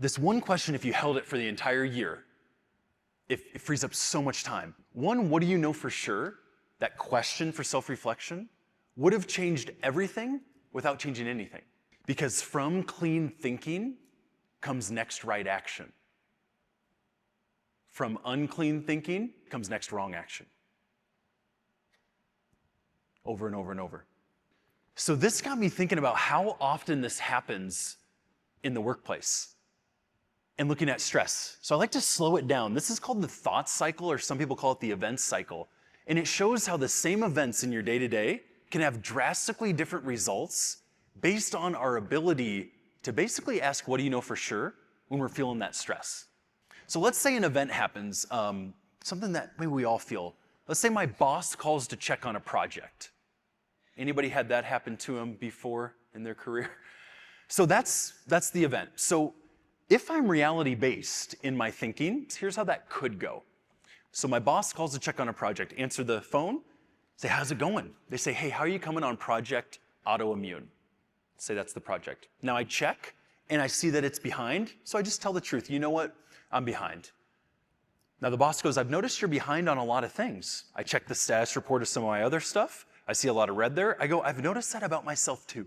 This one question, if you held it for the entire year, it frees up so much time. One, what do you know for sure? That question for self-reflection would have changed everything without changing anything. Because from clean thinking comes next right action. From unclean thinking comes next wrong action. Over and over and over. So this got me thinking about how often this happens in the workplace and looking at stress. So I like to slow it down. This is called the thought cycle, or some people call it the event cycle. And it shows how the same events in your day-to-day can have drastically different results based on our ability to basically ask, what do you know for sure, when we're feeling that stress. So let's say an event happens, something that maybe we all feel. Let's say my boss calls to check on a project. Anybody had that happen to them before in their career? So that's the event. So if I'm reality-based in my thinking, here's how that could go. So my boss calls to check on a project, answer the phone, say, how's it going? They say, hey, how are you coming on project autoimmune? Say that's the project. Now I check and I see that it's behind, so I just tell the truth. You know what? I'm behind. Now the boss goes, I've noticed you're behind on a lot of things. I check the status report of some of my other stuff. I see a lot of red there. I go, I've noticed that about myself too.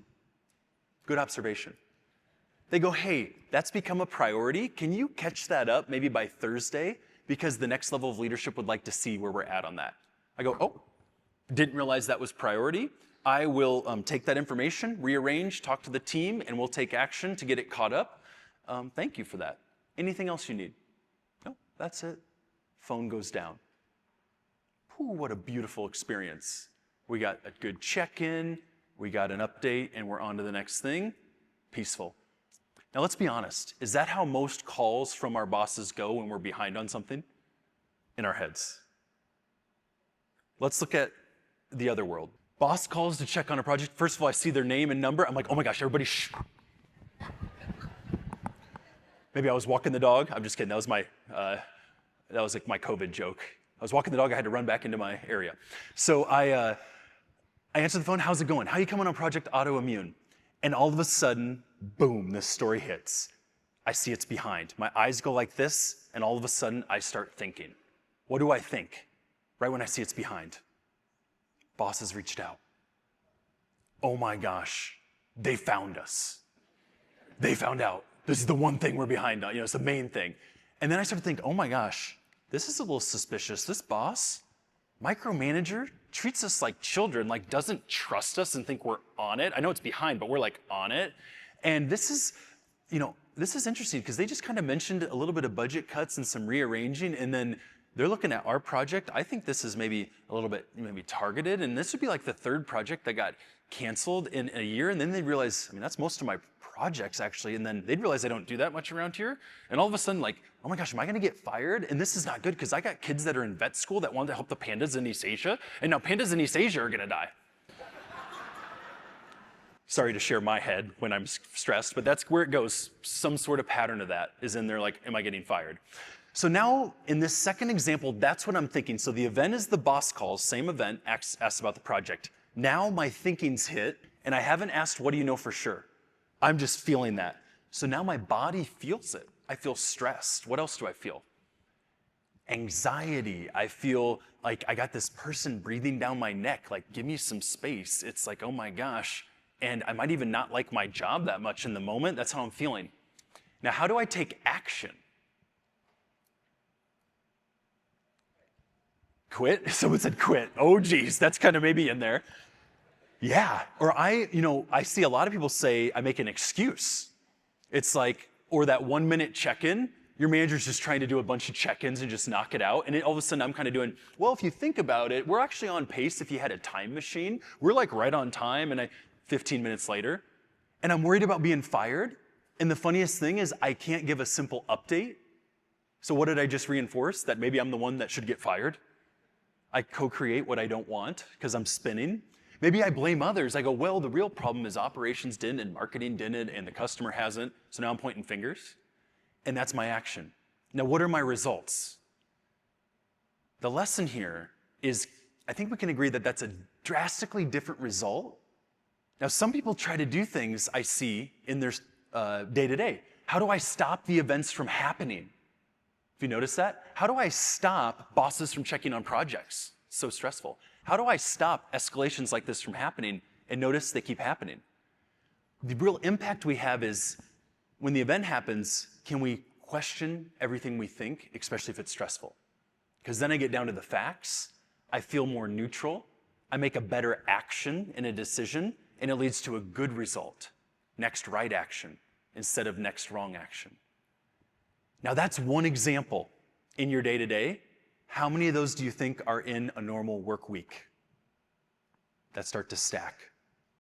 Good observation. They go, hey, that's become a priority. Can you catch that up maybe by Thursday? Because the next level of leadership would like to see where we're at on that. I go, oh, didn't realize that was priority. I will take that information, rearrange, talk to the team, and we'll take action to get it caught up. Thank you for that. Anything else you need? No, that's it. Phone goes down. Whew, what a beautiful experience. We got a good check-in, we got an update, and we're on to the next thing. Peaceful. Now let's be honest. Is that how most calls from our bosses go when we're behind on something? In our heads. Let's look at the other world. Boss calls to check on a project. First of all, I see their name and number. I'm like, oh my gosh, everybody shh. Maybe I was walking the dog. I'm just kidding. That was like my COVID joke. I was walking the dog. I had to run back into my area. So I answered the phone. How's it going? How are you coming on project autoimmune? And all of a sudden, boom, this story hits. I see it's behind. My eyes go like this, and all of a sudden, I start thinking. What do I think? Right when I see it's behind. Boss has reached out. Oh my gosh, they found us. They found out. This is the one thing we're behind on. It's the main thing. And then I started to think, oh my gosh, this is a little suspicious. This boss, micromanager, treats us like children, like doesn't trust us and think we're on it. I know it's behind, but we're like on it. And this is interesting because they just kind of mentioned a little bit of budget cuts and some rearranging, and then they're looking at our project. I think this is maybe a little bit targeted, and this would be like the third project that got canceled in a year, and then they realize, that's most of my projects actually, and then they'd realize I don't do that much around here, and all of a sudden like, oh my gosh, am I gonna get fired? And this is not good because I got kids that are in vet school that want to help the pandas in East Asia, and now pandas in East Asia are gonna die. Sorry to share my head when I'm stressed, but that's where it goes. Some sort of pattern of that is in there, like, am I getting fired? So now, in this second example, that's what I'm thinking. So the event is the boss calls, same event, asks about the project. Now my thinking's hit, and I haven't asked, what do you know for sure? I'm just feeling that. So now my body feels it. I feel stressed. What else do I feel? Anxiety. I feel like I got this person breathing down my neck, like, give me some space. It's like, oh my gosh. And I might even not like my job that much in the moment. That's how I'm feeling. Now, how do I take action? Quit? Someone said quit. Oh, geez, that's kind of maybe in there. Yeah, or I see a lot of people say I make an excuse. It's like, or that 1 minute check-in, your manager's just trying to do a bunch of check-ins and just knock it out. And all of a sudden I'm kind of doing, well, if you think about it, we're actually on pace if you had a time machine. We're like right on time, and 15 minutes later, and I'm worried about being fired. And the funniest thing is I can't give a simple update. So what did I just reinforce? That maybe I'm the one that should get fired. I co-create what I don't want because I'm spinning. Maybe I blame others. I go, well, the real problem is operations didn't and marketing didn't and the customer hasn't. So now I'm pointing fingers. And that's my action. Now, what are my results? The lesson here is, I think we can agree that that's a drastically different result. Now, some people try to do things I see in their day-to-day. How do I stop the events from happening? If you notice that, how do I stop bosses from checking on projects? It's so stressful. How do I stop escalations like this from happening and notice they keep happening? The real impact we have is when the event happens, can we question everything we think, especially if it's stressful? Because then I get down to the facts, I feel more neutral, I make a better action in a decision, and it leads to a good result. Next right action instead of next wrong action. Now that's one example in your day-to-day. How many of those do you think are in a normal work week that start to stack?